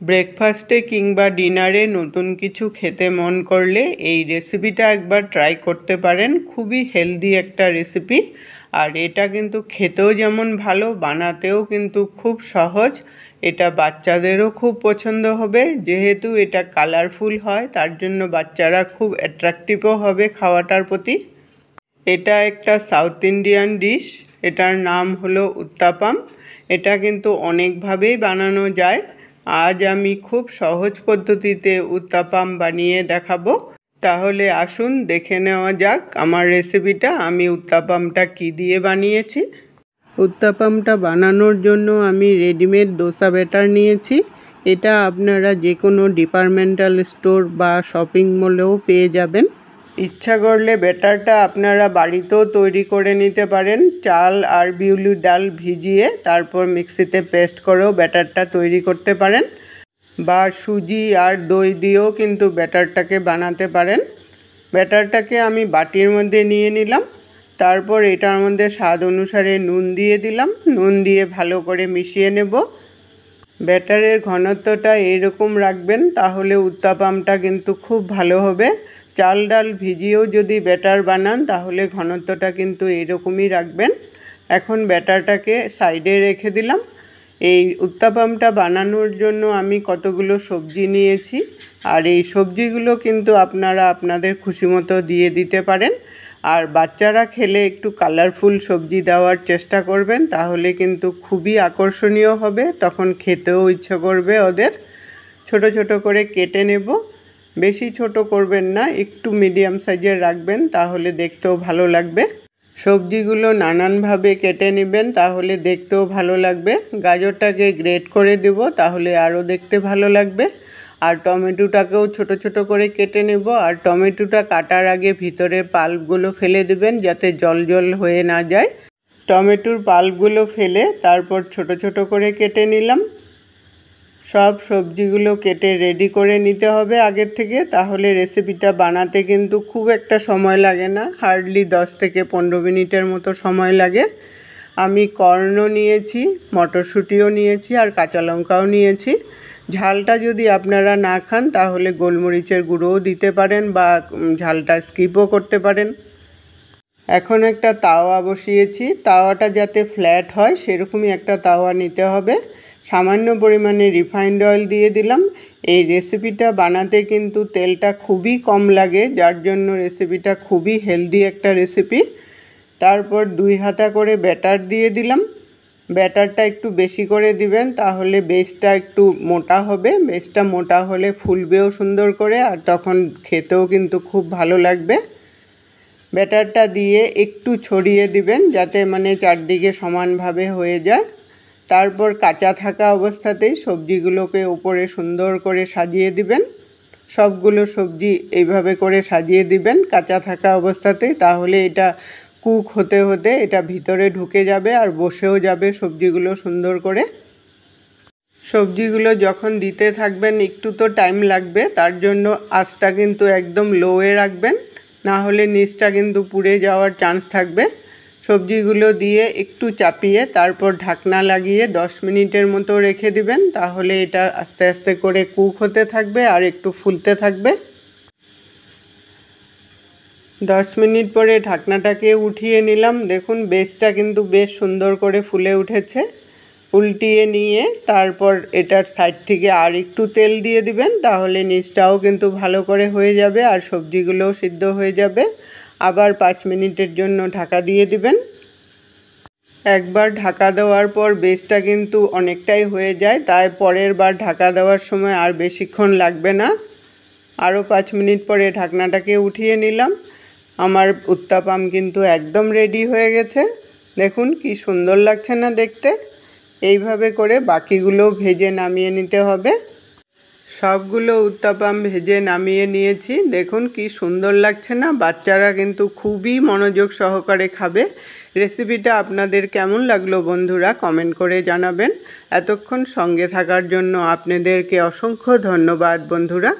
ব্রেকফাস্টে কিংবা ডিনারে নতুন কিছু খেতে মন করলে এই রেসিপিটা একবার ট্রাই করতে পারেন। খুবই হেলদি একটা রেসিপি, আর এটা কিন্তু খেতেও যেমন ভালো, বানাতেও কিন্তু খুব সহজ। এটা বাচ্চাদেরও খুব পছন্দ হবে, যেহেতু এটা কালারফুল হয় তার জন্য বাচ্চারা খুব অ্যাট্রাকটিভও হবে খাওয়াটার প্রতি। এটা একটা সাউথ ইন্ডিয়ান ডিশ, এটার নাম হলো উত্তাপাম। এটা কিন্তু অনেকভাবেই বানানো যায়। আজ আমি খুব সহজ পদ্ধতিতে উত্তাপাম বানিয়ে দেখাবো। তাহলে আসুন দেখে নেওয়া যাক আমার রেসিপিটা। আমি উত্তাপামটা কি দিয়ে বানিয়েছি। উত্তাপামটা বানানোর জন্য আমি রেডিমেড দোসা ব্যাটার নিয়েছি। এটা আপনারা যে কোনো ডিপার্টমেন্টাল স্টোর বা শপিং মলেও পেয়ে যাবেন। ইচ্ছা করলে ব্যাটারটা আপনারা বাড়িতেও তৈরি করে নিতে পারেন। চাল আর বিউলির ডাল ভিজিয়ে তারপর মিক্সিতে পেস্ট করেও ব্যাটারটা তৈরি করতে পারেন, বা সুজি আর দই দিয়েও কিন্তু ব্যাটারটাকে বানাতে পারেন। ব্যাটারটাকে আমি বাটির মধ্যে নিয়ে নিলাম, তারপর এটার মধ্যে স্বাদ অনুসারে নুন দিয়ে দিলাম। নুন দিয়ে ভালো করে মিশিয়ে নেব। ব্যাটারের ঘনত্বটা এইরকম রাখবেন, তাহলে উত্তাপামটা কিন্তু খুব ভালো হবে। চাল ডাল ভিজিয়েও যদি ব্যাটার বানান তাহলে ঘনত্বটা কিন্তু এইরকমই রাখবেন। এখন ব্যাটারটাকে সাইডে রেখে দিলাম। এই উত্তাপামটা বানানোর জন্য আমি কতগুলো সবজি নিয়েছি, আর এই সবজিগুলো কিন্তু আপনারা আপনাদের খুশি মতো দিয়ে দিতে পারেন। আর বাচ্চারা খেলে একটু কালারফুল সবজি দেওয়ার চেষ্টা করবেন, তাহলে কিন্তু খুবই আকর্ষণীয় হবে, তখন খেতেও ইচ্ছে করবে ওদের। ছোট ছোট করে কেটে নেব। বেশি ছোট করবেন না, একটু মিডিয়াম সাইজের রাখবেন, তাহলে দেখতেও ভালো লাগবে। সবজিগুলো নানানভাবে কেটে নেবেন, তাহলে দেখতেও ভালো লাগবে। গাজরটাকে গ্রেট করে দেব, তাহলে আরও দেখতে ভালো লাগবে। আর টমেটোটাকেও ছোট ছোট করে কেটে নেব। আর টমেটোটা কাটার আগে ভিতরে পাল্পগুলো ফেলে দেবেন, যাতে জল জল হয়ে না যায়। টমেটোর পাল্পগুলো ফেলে তারপর ছোট ছোট করে কেটে নিলাম। সব সবজিগুলো কেটে রেডি করে নিতে হবে আগের থেকে, তাহলে রেসিপিটা বানাতে কিন্তু খুব একটা সময় লাগে না। হার্ডলি 10 থেকে 15 মিনিটের মতো সময় লাগে। আমি কর্নও নিয়েছি, মটরশুঁটিও নিয়েছি, আর কাঁচা লঙ্কাও নিয়েছি। ঝালটা যদি আপনারা না খান তাহলে গোলমরিচের গুঁড়োও দিতে পারেন, বা ঝালটা স্কিপও করতে পারেন। এখন একটা তাওয়া বসিয়েছি। তাওয়াটা যাতে ফ্ল্যাট হয় সেরকমই একটা তাওয়া নিতে হবে। সামান্য পরিমাণে রিফাইন্ড অয়েল দিয়ে দিলাম। এই রেসিপিটা বানাতে কিন্তু তেলটা খুবই কম লাগে, যার জন্য রেসিপিটা খুবই হেলদি একটা রেসিপি। তারপর 2 হাতা করে ব্যাটার দিয়ে দিলাম। ব্যাটারটা একটু বেশি করে দিবেন, তাহলে বেসটা একটু মোটা হবে। বেসটা মোটা হলে ফুলবেও সুন্দর করে, আর তখন খেতেও কিন্তু খুব ভালো লাগবে। ব্যাটারটা দিয়ে একটু ছড়িয়ে দিবেন, যাতে চারদিকে সমানভাবে হয়ে যায়। তারপর কাঁচা থাকা অবস্থাতেই সবজিগুলোকে উপরে সুন্দর করে সাজিয়ে দিবেন। সবগুলো সবজি এইভাবে করে সাজিয়ে দিবেন কাঁচা থাকা অবস্থাতেই, তাহলে এটা কুক হতে হতে এটা ভিতরে ঢুকে যাবে আর বসেও যাবে সবজিগুলো সুন্দর করে। সবজিগুলো যখন দিতে থাকবেন একটু তো টাইম লাগবে, তার জন্য আঁচটা কিন্তু একদম লোয়ে রাখবেন, না হলে নিচটা কিন্তু পুড়ে যাওয়ার চান্স থাকবে। সবজিগুলো দিয়ে একটু চাপিয়ে তারপর ঢাকনা লাগিয়ে 10 মিনিটের মতো রেখে দিবেন, তাহলে এটা আস্তে আস্তে করে কুক হতে থাকবে আর একটু ফুলতে থাকবে। 10 মিনিট পরে ঢাকনাটাকে উঠিয়ে নিলাম। দেখুন বেসটা কিন্তু বেশ সুন্দর করে ফুলে উঠেছে। উল্টিয়ে নিয়ে তারপর এটার সাইড থেকে আর একটু তেল দিয়ে দিবেন, তাহলে নিচটাও কিন্তু ভালো করে হয়ে যাবে আর সবজিগুলোও সিদ্ধ হয়ে যাবে। আবার 5 মিনিটের জন্য ঢাকা দিয়ে দিবেন। একবার ঢাকা দেওয়ার পর বেসটা কিন্তু অনেকটাই হয়ে যায়, তাই পরের বার ঢাকা দেওয়ার সময় আর বেশিক্ষণ লাগবে না। আরও 5 মিনিট পরে ঢাকনাটাকে উঠিয়ে নিলাম। আমার উত্তাপাম কিন্তু একদম রেডি হয়ে গেছে। দেখুন কি সুন্দর লাগছে না দেখতে। এইভাবে করে বাকিগুলো ভেজে নামিয়ে নিতে হবে। সবগুলো উত্তাপাম ভেজে নামিয়ে নিয়েছি। দেখুন কি সুন্দর লাগছে না। বাচ্চারা কিন্তু খুবই মনোযোগ সহকারে খাবে। রেসিপিটা আপনাদের কেমন লাগলো বন্ধুরা, কমেন্ট করে জানাবেন। এতক্ষণ সঙ্গে থাকার জন্য আপনাদেরকে অসংখ্য ধন্যবাদ বন্ধুরা।